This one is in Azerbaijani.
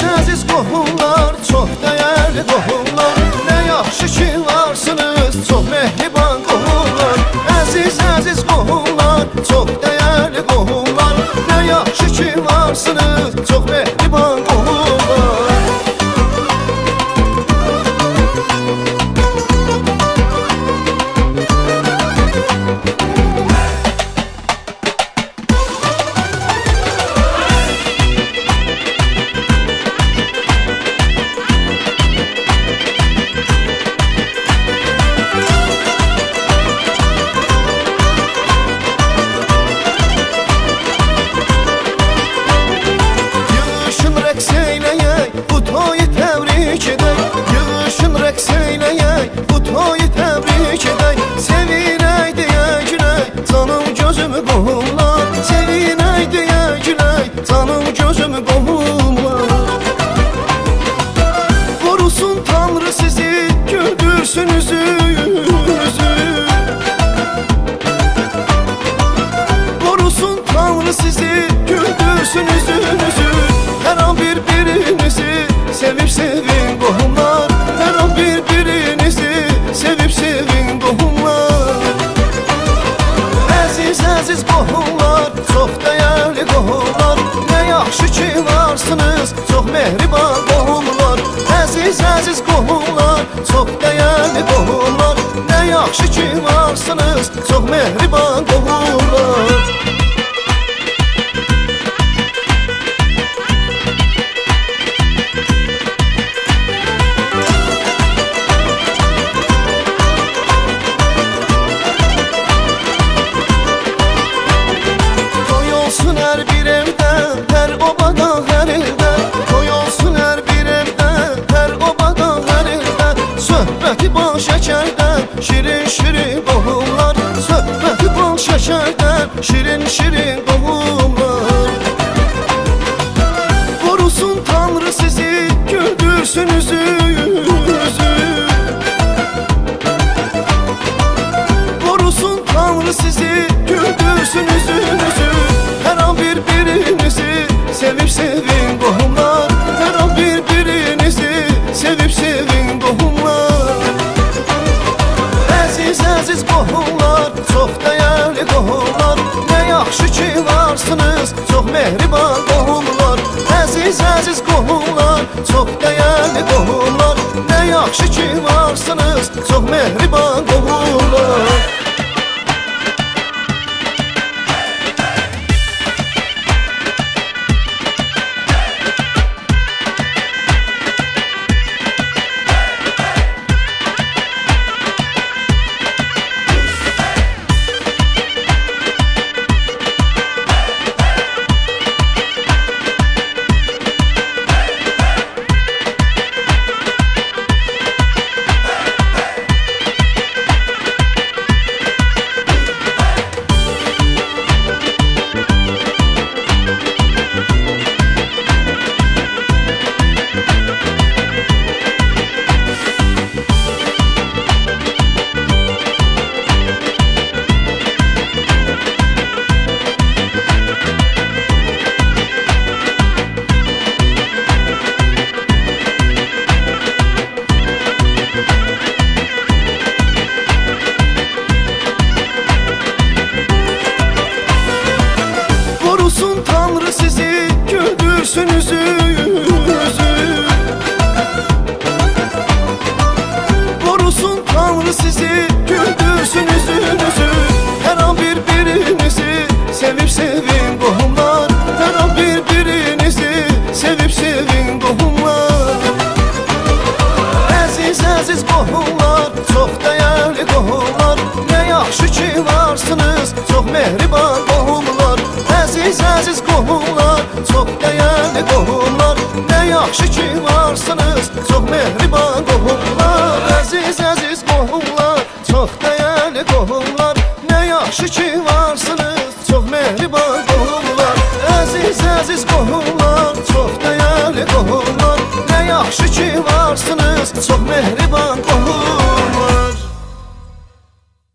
Əziz qohumlar, çox dəyərli qohumlar, nə yaxşı ki varsınız, çox mehriban qohumlar. Əziz qohumlar, çox dəyərli qohumlar, nə yaxşı ki varsınız, çox mehriban qohumlar. Bu toyu təbrik edək, sevinək deyə gülək, canım gözümü qohumlar. Sevinək deyə gülək, canım gözümü qohumlar. Qorusun Tanrı sizi, güldürsün üzünüzü. Qorusun Tanrı sizi, güldürsün üzünüzü. Hər an bir-birinizi sevib sevin qohumlar. Hər an bir-birinizi sevib sevin qohumlar. Əziz qohumlar, çox dəyərli qohumlar, nə yaxşı ki varsınız, çox mehriban qohumlar. Əziz qohumlar, çox dəyərli qohumlar, nə yaxşı ki varsınız, çox mehriban qohumlar. Bal şəkərdən, şirin qohumlar, söhbəti bal şəkərdən, şirin qohumlar. Qorusun Tanrı sizi, güldürsün üzünüzü. Qorusun Tanrı sizi, güldürsün üzünüzü. Hər an bir-birinizi sevib sevin qohumlar. Hər an bir-birinizi sevib sevin qohumlar. Əziz qohumlar, çox dəyərli qohumlar, nə yaxşı ki varsınız, çox mehriban qohumlar. Əziz qohumlar, çox dəyərli qohumlar, nə yaxşı ki varsınız, çox mehriban qohumlar. Tanrı sizi, güldürsün üzünüzü. Qorusun Tanrı sizi, güldürsün üzünüzü. Hər an bir-birinizi sevib sevin qohumlar. Hər an bir-birinizi sevib sevin qohumlar. Əziz qohumlar, çox dəyərli qohumlar, nə yaxşı ki varsınız, çox mehriban qohumlar. Əziz qohumlar, çox dəyərli qohumlar, nə yaxşı ki varsınız, çox mehriban qohumlar. Əziz qohumlar, çox dəyərli qohumlar, nə yaxşı ki varsınız, çox mehriban qohumlar. Əziz qohumlar, çox dəyərli qohumlar, nə yaxşı ki varsınız, çox mehriban qohumlar.